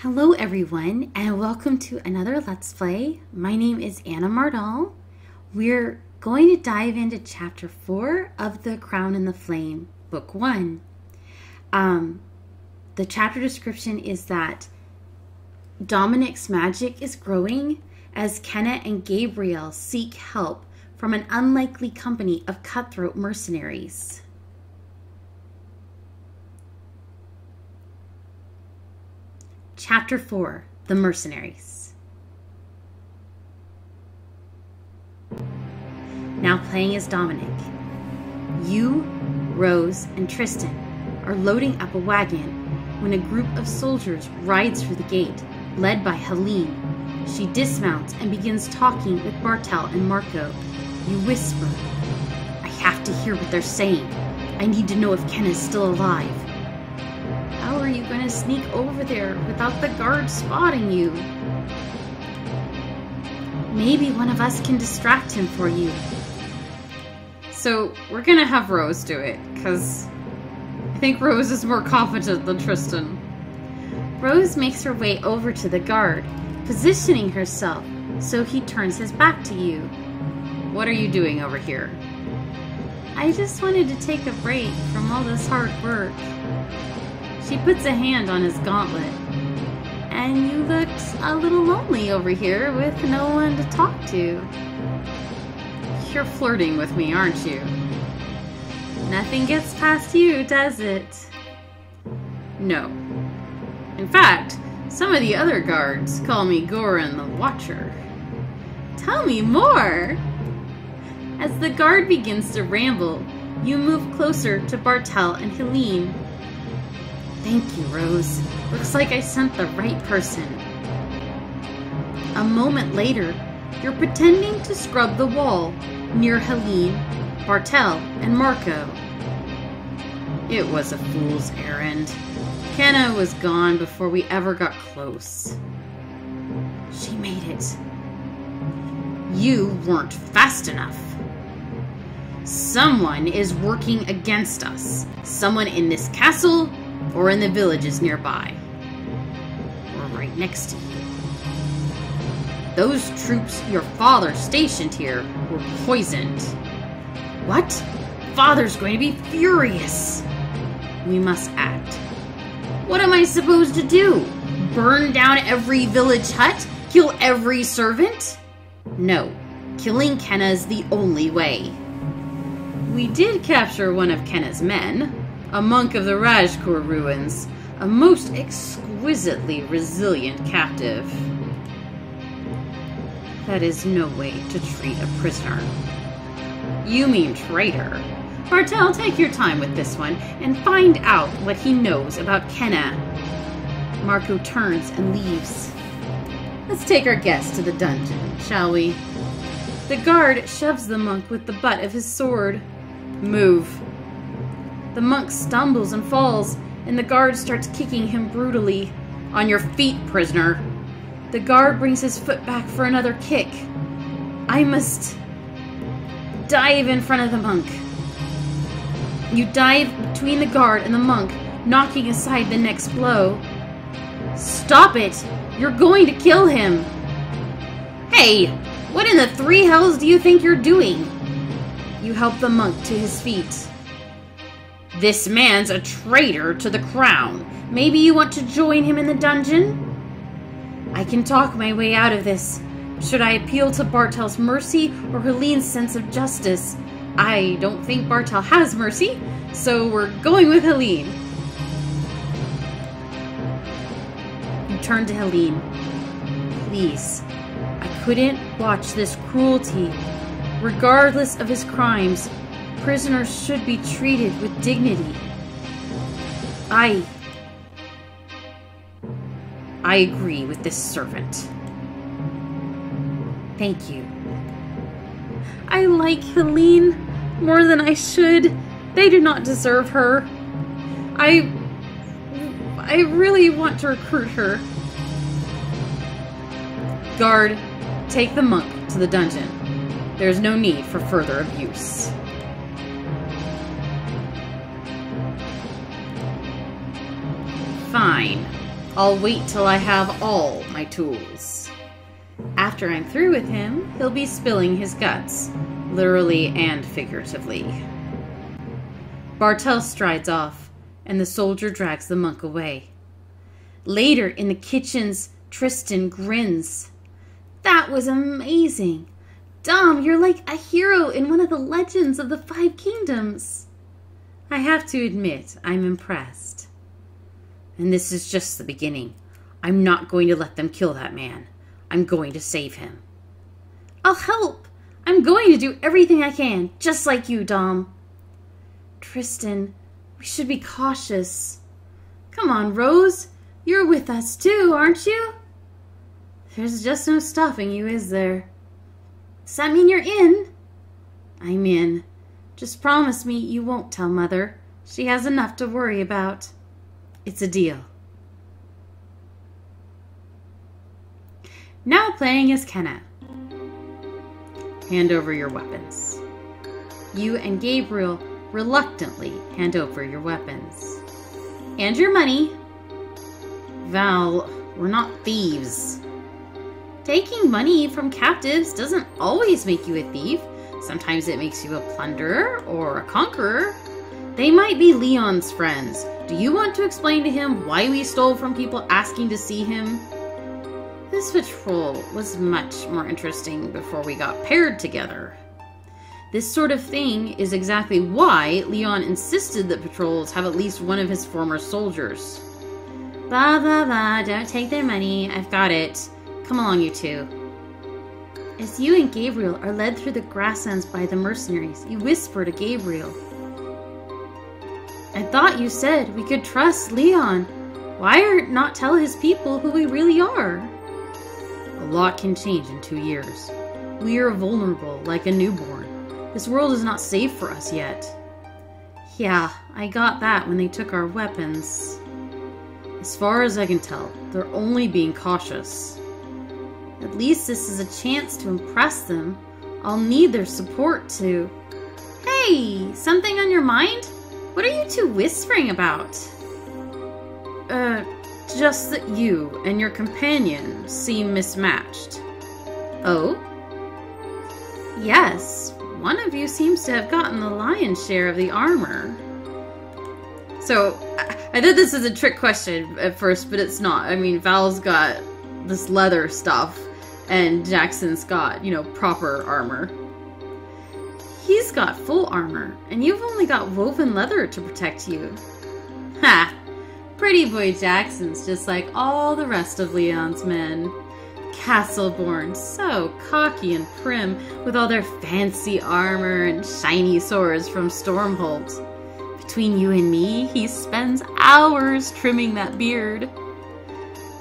Hello everyone, and welcome to another Let's Play. My name is Anna Mardal. We're going to dive into Chapter 4 of The Crown and the Flame, Book 1. The chapter description is that Dominic's magic is growing as Kenna and Gabriel seek help from an unlikely company of cutthroat mercenaries. Chapter 4, The Mercenaries. Now playing as Dominic. You, Rose, and Tristan are loading up a wagon when a group of soldiers rides through the gate, led by Helene. She dismounts and begins talking with Bartel and Marco. You whisper, "I have to hear what they're saying. I need to know if Ken is still alive." "How are you going to sneak over there without the guards spotting you?" "Maybe one of us can distract him for you." So we're going to have Rose do it, because I think Rose is more competent than Tristan. Rose makes her way over to the guard, positioning herself so he turns his back to you. "What are you doing over here?" "I just wanted to take a break from all this hard work." She puts a hand on his gauntlet. "And you looked a little lonely over here with no one to talk to." "You're flirting with me, aren't you?" "Nothing gets past you, does it?" "No. In fact, some of the other guards call me Goran the Watcher." "Tell me more." As the guard begins to ramble, you move closer to Bartel and Helene. "Thank you, Rose. Looks like I sent the right person." A moment later, you're pretending to scrub the wall near Helene, Bartel, and Marco. It was a fool's errand. Kenna was gone before we ever got close. She made it. You weren't fast enough. Someone is working against us. Someone in this castle or in the villages nearby. Or right next to you. Those troops your father stationed here were poisoned. What? Father's going to be furious. We must act. What am I supposed to do? Burn down every village hut? Kill every servant? No. Killing Kenna's the only way. We did capture one of Kenna's men. A monk of the Rajkur ruins, a most exquisitely resilient captive. That is no way to treat a prisoner. You mean traitor. Bartel, take your time with this one and find out what he knows about Kenna. Marco turns and leaves. Let's take our guest to the dungeon, shall we? The guard shoves the monk with the butt of his sword. Move. The monk stumbles and falls, and the guard starts kicking him brutally. On your feet, prisoner. The guard brings his foot back for another kick. I must dive in front of the monk. You dive between the guard and the monk, knocking aside the next blow. Stop it! You're going to kill him! Hey! What in the three hells do you think you're doing? You help the monk to his feet. This man's a traitor to the crown. Maybe you want to join him in the dungeon? I can talk my way out of this. Should I appeal to Bartel's mercy or Helene's sense of justice? I don't think Bartel has mercy, so we're going with Helene. You turn to Helene. Please, I couldn't watch this cruelty. Regardless of his crimes, prisoners should be treated with dignity. I agree with this servant. Thank you. I like Helene more than I should. They do not deserve her. I really want to recruit her. Guard, take the monk to the dungeon. There's no need for further abuse. Fine. I'll wait till I have all my tools. After I'm through with him, he'll be spilling his guts, literally and figuratively. Bartel strides off, and the soldier drags the monk away. Later, in the kitchens, Tristan grins. That was amazing. Dom, you're like a hero in one of the legends of the 5 kingdoms. I have to admit, I'm impressed. And this is just the beginning. I'm not going to let them kill that man. I'm going to save him. I'll help. I'm going to do everything I can, just like you, Dom. Tristan, we should be cautious. Come on, Rose. You're with us too, aren't you? There's just no stopping you, is there? Does that mean you're in? I'm in. Just promise me you won't tell Mother. She has enough to worry about. It's a deal. Now playing as Kenna. Hand over your weapons. You and Gabriel reluctantly hand over your weapons. And your money. Val, we're not thieves. Taking money from captives doesn't always make you a thief. Sometimes it makes you a plunderer or a conqueror. They might be Leon's friends. Do you want to explain to him why we stole from people asking to see him? This patrol was much more interesting before we got paired together. This sort of thing is exactly why Leon insisted that patrols have at least one of his former soldiers. Blah, blah, blah, don't take their money. I've got it. Come along, you two. As you and Gabriel are led through the grasslands by the mercenaries, you whisper to Gabriel. I thought you said we could trust Leon. Why not tell his people who we really are? A lot can change in 2 years. We are vulnerable, like a newborn. This world is not safe for us yet. Yeah, I got that when they took our weapons. As far as I can tell, they're only being cautious. At least this is a chance to impress them. I'll need their support to... Hey, something on your mind? What are you two whispering about? Just that you and your companion seem mismatched. Oh? Yes, one of you seems to have gotten the lion's share of the armor. So, I thought this was a trick question at first, but it's not. I mean, Val's got this leather stuff, and Jackson's got, you know, proper armor. He's got full armor, and you've only got woven leather to protect you. Ha! Pretty boy Jackson's just like all the rest of Leon's men. Castle-born, so cocky and prim, with all their fancy armor and shiny swords from Stormholt. Between you and me, he spends hours trimming that beard.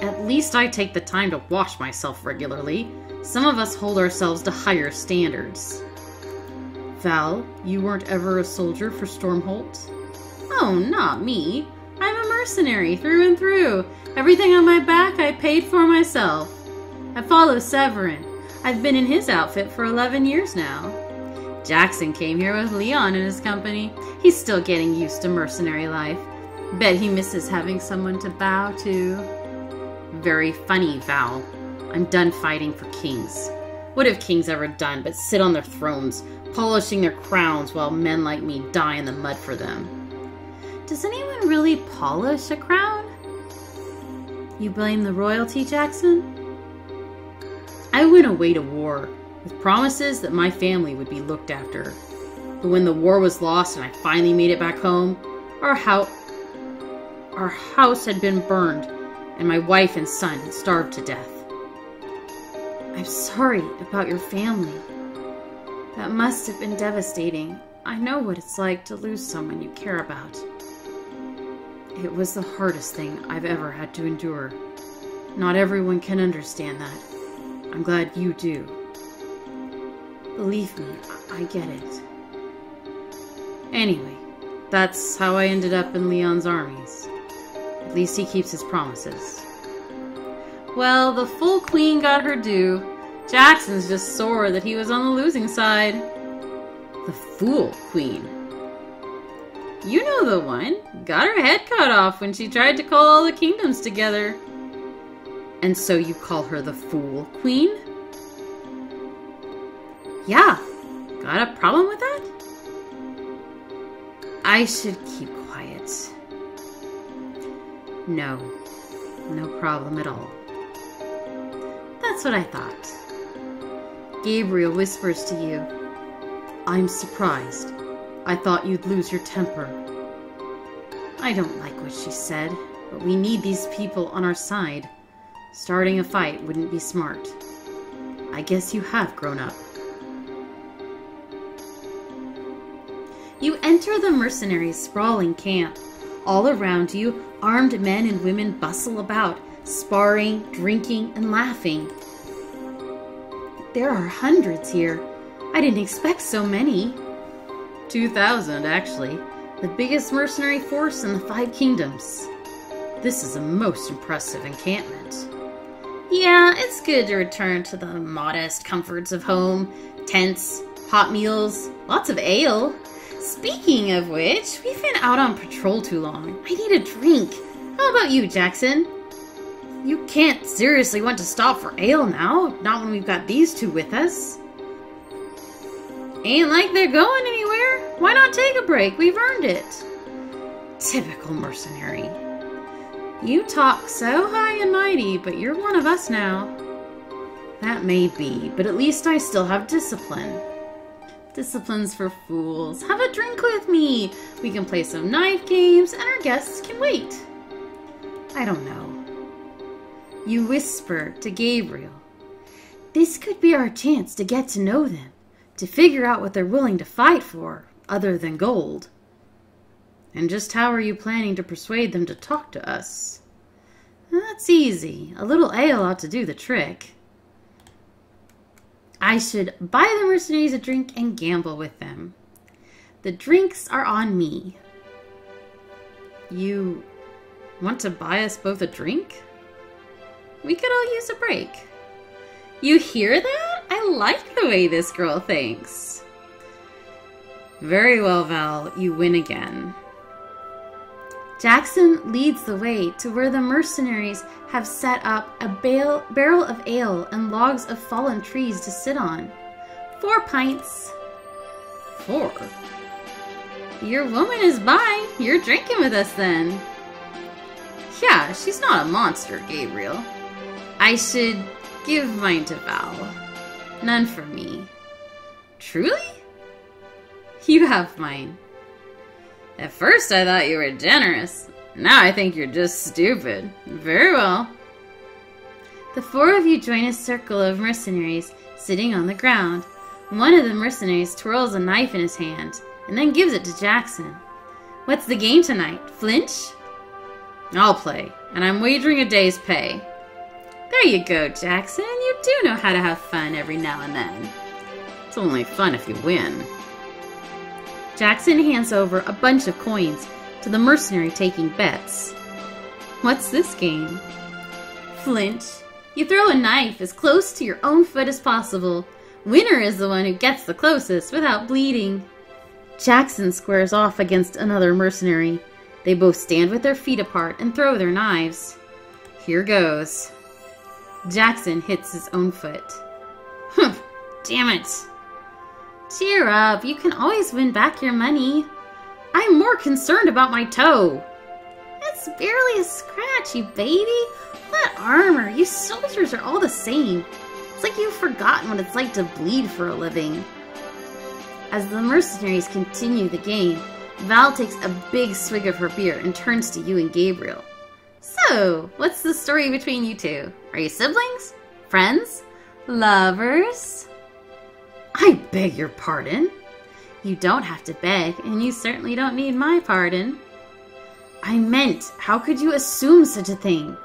At least I take the time to wash myself regularly. Some of us hold ourselves to higher standards. Val, you weren't ever a soldier for Stormholt? Oh, not me. I'm a mercenary through and through. Everything on my back I paid for myself. I follow Severin. I've been in his outfit for 11 years now. Jackson came here with Leon in his company. He's still getting used to mercenary life. Bet he misses having someone to bow to. Very funny, Val. I'm done fighting for kings. What have kings ever done but sit on their thrones, polishing their crowns while men like me die in the mud for them? Does anyone really polish a crown? You blame the royalty, Jackson? I went away to war with promises that my family would be looked after. But when the war was lost and I finally made it back home, our house had been burned and my wife and son had starved to death. I'm sorry about your family. That must have been devastating. I know what it's like to lose someone you care about. It was the hardest thing I've ever had to endure. Not everyone can understand that. I'm glad you do. Believe me, I get it. Anyway, that's how I ended up in Leon's armies. At least he keeps his promises. Well, the full queen got her due. Jackson's just sore that he was on the losing side. The fool queen. You know the one. Got her head cut off when she tried to call all the kingdoms together. And so you call her the Fool Queen? Yeah. Got a problem with that? I should keep quiet. No. No problem at all. That's what I thought. Gabriel whispers to you, I'm surprised. I thought you'd lose your temper. I don't like what she said, but we need these people on our side. Starting a fight wouldn't be smart. I guess you have grown up. You enter the mercenaries' sprawling camp. All around you, armed men and women bustle about, sparring, drinking, and laughing. There are hundreds here. I didn't expect so many. 2,000, actually. The biggest mercenary force in the 5 kingdoms. This is a most impressive encampment. Yeah, it's good to return to the modest comforts of home. Tents, hot meals, lots of ale. Speaking of which, we've been out on patrol too long. I need a drink. How about you, Jackson? You can't seriously want to stop for ale now, not when we've got these two with us. Ain't like they're going anywhere. Why not take a break? We've earned it. Typical mercenary. You talk so high and mighty, but you're one of us now. That may be, but at least I still have discipline. Discipline's for fools. Have a drink with me. We can play some knife games, and our guests can wait. I don't know. You whisper to Gabriel. This could be our chance to get to know them, to figure out what they're willing to fight for, other than gold. And just how are you planning to persuade them to talk to us? That's easy. A little ale ought to do the trick. I should buy the mercenaries a drink and gamble with them. The drinks are on me. You want to buy us both a drink? We could all use a break. You hear that? I like the way this girl thinks. Very well, Val. You win again. Jackson leads the way to where the mercenaries have set up a barrel of ale and logs of fallen trees to sit on. 4 pints. 4? Your woman is by. You're drinking with us then. Yeah, she's not a monster, Gabriel. I should give mine to Val. None for me. Truly? You have mine. At first I thought you were generous. Now I think you're just stupid. Very well. The 4 of you join a circle of mercenaries sitting on the ground. One of the mercenaries twirls a knife in his hand and then gives it to Jackson. What's the game tonight? Flinch? I'll play, and I'm wagering a day's pay. There you go, Jackson. You do know how to have fun every now and then. It's only fun if you win. Jackson hands over a bunch of coins to the mercenary taking bets. What's this game? Flinch. You throw a knife as close to your own foot as possible. Winner is the one who gets the closest without bleeding. Jackson squares off against another mercenary. They both stand with their feet apart and throw their knives. Here goes. Jackson hits his own foot. Humph! Damn it! Cheer up, you can always win back your money. I'm more concerned about my toe. It's barely a scratch, you baby. All that armor, you soldiers are all the same. It's like you've forgotten what it's like to bleed for a living. As the mercenaries continue the game, Val takes a big swig of her beer and turns to you and Gabriel. So, what's the story between you two? Are you siblings? Friends? Lovers? I beg your pardon. You don't have to beg, and you certainly don't need my pardon. I meant, how could you assume such a thing?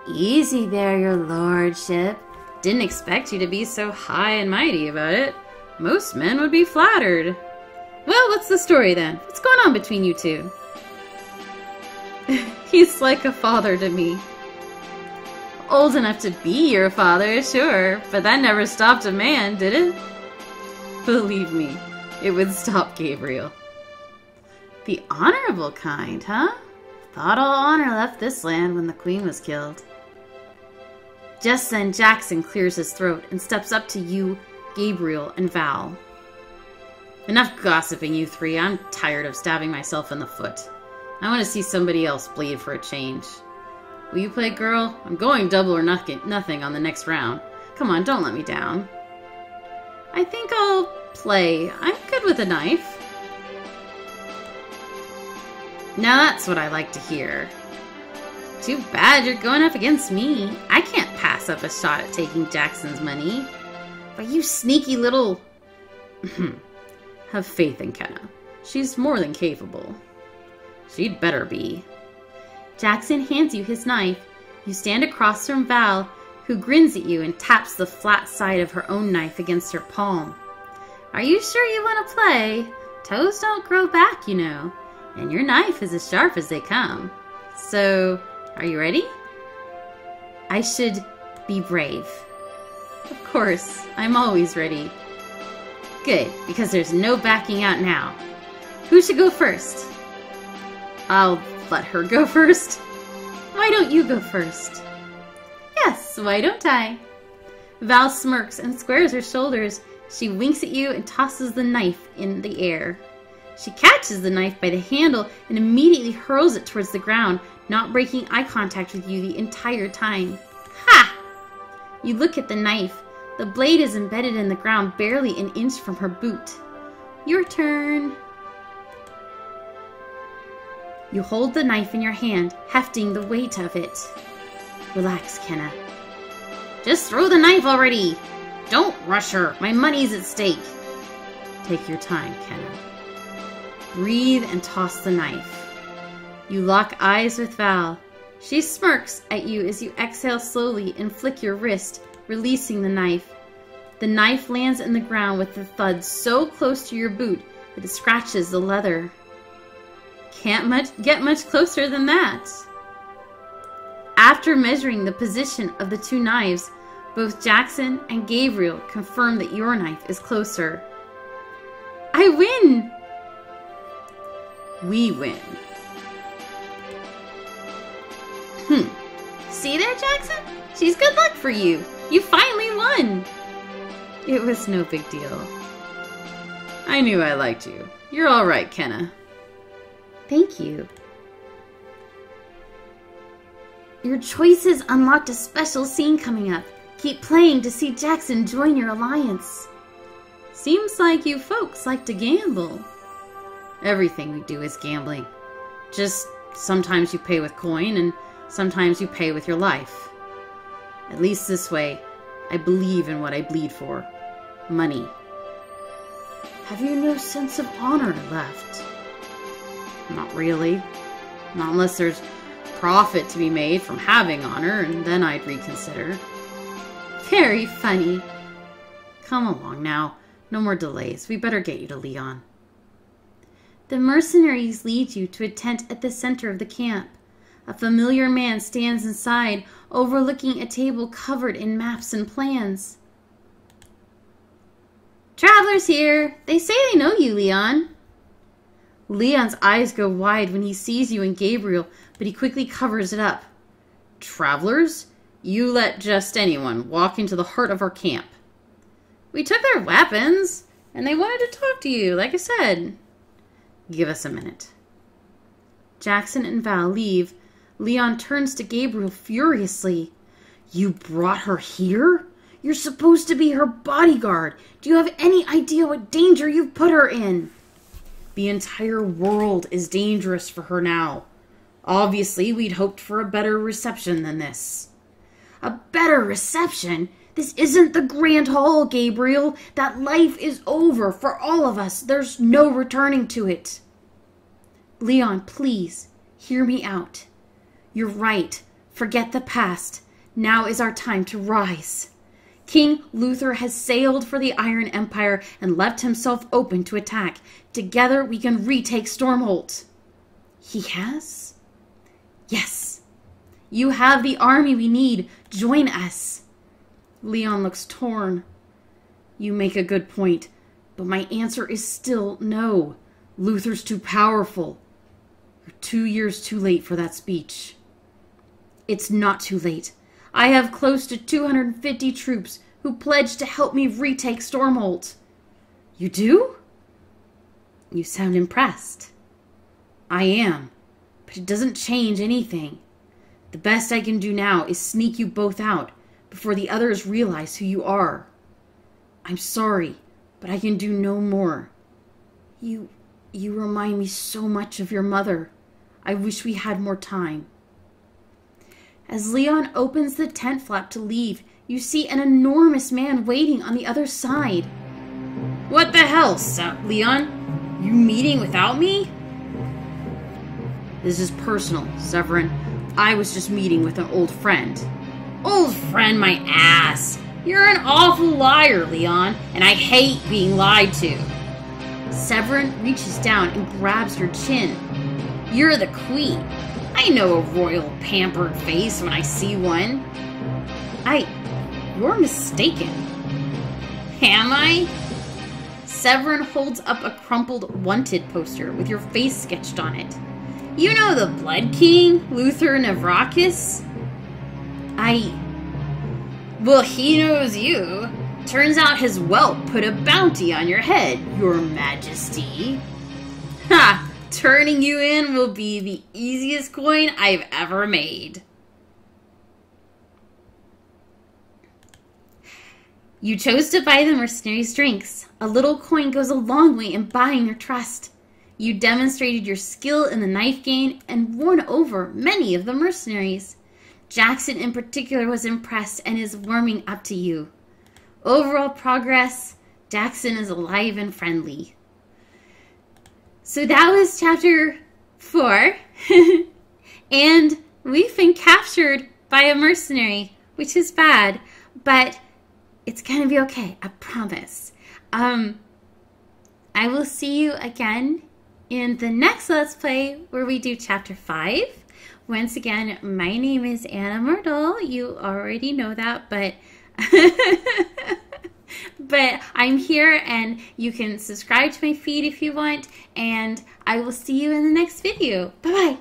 Easy there, your lordship. Didn't expect you to be so high and mighty about it. Most men would be flattered. Well, what's the story then? What's going on between you two? He's like a father to me. Old enough to be your father, sure, but that never stopped a man, did it? Believe me, it would stop Gabriel. The honorable kind, huh? Thought all honor left this land when the queen was killed. Just then, Jackson clears his throat and steps up to you, Gabriel, and Val. Enough gossiping, you three. I'm tired of stabbing myself in the foot. I want to see somebody else bleed for a change. Will you play, girl? I'm going double or nothing on the next round. Come on, don't let me down. I think I'll play. I'm good with a knife. Now that's what I like to hear. Too bad you're going up against me. I can't pass up a shot at taking Jackson's money. But you sneaky little... Have faith in Kenna. She's more than capable. She'd better be. Jackson hands you his knife. You stand across from Val, who grins at you and taps the flat side of her own knife against her palm. Are you sure you want to play? Toes don't grow back, you know. And your knife is as sharp as they come. So, are you ready? I should be brave. Of course, I'm always ready. Good, because there's no backing out now. Who should go first? I'll let her go first. Why don't you go first? Yes, why don't I? Val smirks and squares her shoulders. She winks at you and tosses the knife in the air. She catches the knife by the handle and immediately hurls it towards the ground, not breaking eye contact with you the entire time. Ha! You look at the knife. The blade is embedded in the ground barely an inch from her boot. Your turn. You hold the knife in your hand, hefting the weight of it. Relax, Kenna. Just throw the knife already! Don't rush her! My money's at stake! Take your time, Kenna. Breathe and toss the knife. You lock eyes with Val. She smirks at you as you exhale slowly and flick your wrist, releasing the knife. The knife lands in the ground with the thud so close to your boot that it scratches the leather. Can't get much closer than that. After measuring the position of the two knives, both Jackson and Gabriel confirm that your knife is closer. I win! We win. See there, Jackson? She's good luck for you. You finally won. It was no big deal. I knew I liked you. You're all right, Kenna. Thank you. Your choices unlocked a special scene coming up. Keep playing to see Jackson join your alliance. Seems like you folks like to gamble. Everything we do is gambling. Just sometimes you pay with coin and sometimes you pay with your life. At least this way, I believe in what I bleed for. Money. Have you no sense of honor left? Not really. Not unless there's profit to be made from having honor, and then I'd reconsider. Very funny. Come along now. No more delays. We better get you to Leon. The mercenaries lead you to a tent at the center of the camp. A familiar man stands inside, overlooking a table covered in maps and plans. Travelers here. They say they know you, Leon. Leon's eyes go wide when he sees you and Gabriel, but he quickly covers it up. Travelers? You let just anyone walk into the heart of our camp. We took their weapons, and they wanted to talk to you, like I said. Give us a minute. Jackson and Val leave. Leon turns to Gabriel furiously. You brought her here? You're supposed to be her bodyguard. Do you have any idea what danger you've put her in? The entire world is dangerous for her now. Obviously, we'd hoped for a better reception than this. A better reception? This isn't the Grand Hall, Gabriel. That life is over for all of us. There's no returning to it. Leon, please, hear me out. You're right. Forget the past. Now is our time to rise. King Luther has sailed for the Iron Empire and left himself open to attack. Together we can retake Stormholt. He has? Yes. You have the army we need. Join us. Leon looks torn. You make a good point, but my answer is still no. Luther's too powerful. You're 2 years too late for that speech. It's not too late. I have close to 250 troops who pledged to help me retake Stormholt. You do? You sound impressed. I am, but it doesn't change anything. The best I can do now is sneak you both out before the others realize who you are. I'm sorry, but I can do no more. You remind me so much of your mother. I wish we had more time. As Leon opens the tent flap to leave, you see an enormous man waiting on the other side. What the hell, Leon? You meeting without me? This is personal, Severin. I was just meeting with an old friend. Old friend, my ass! You're an awful liar, Leon, and I hate being lied to. Severin reaches down and grabs your chin. You're the queen. I know a royal pampered face when I see one. You're mistaken. Am I? Severin holds up a crumpled wanted poster with your face sketched on it. You know the Blood King, Luther Navrakis? Well, he knows you. Turns out his whelp put a bounty on your head, your majesty. Ha! Turning you in will be the easiest coin I've ever made. You chose to buy the mercenaries' drinks. A little coin goes a long way in buying your trust. You demonstrated your skill in the knife game and won over many of the mercenaries. Jackson in particular was impressed and is warming up to you. Overall progress, Jackson is alive and friendly. So that was chapter 4. And we've been captured by a mercenary, which is bad, but it's going to be okay, I promise. I will see you again in the next Let's Play where we do chapter 5. Once again, my name is Anna Myrtle. You already know that, but but I'm here and you can subscribe to my feed if you want, and I will see you in the next video. Bye-bye.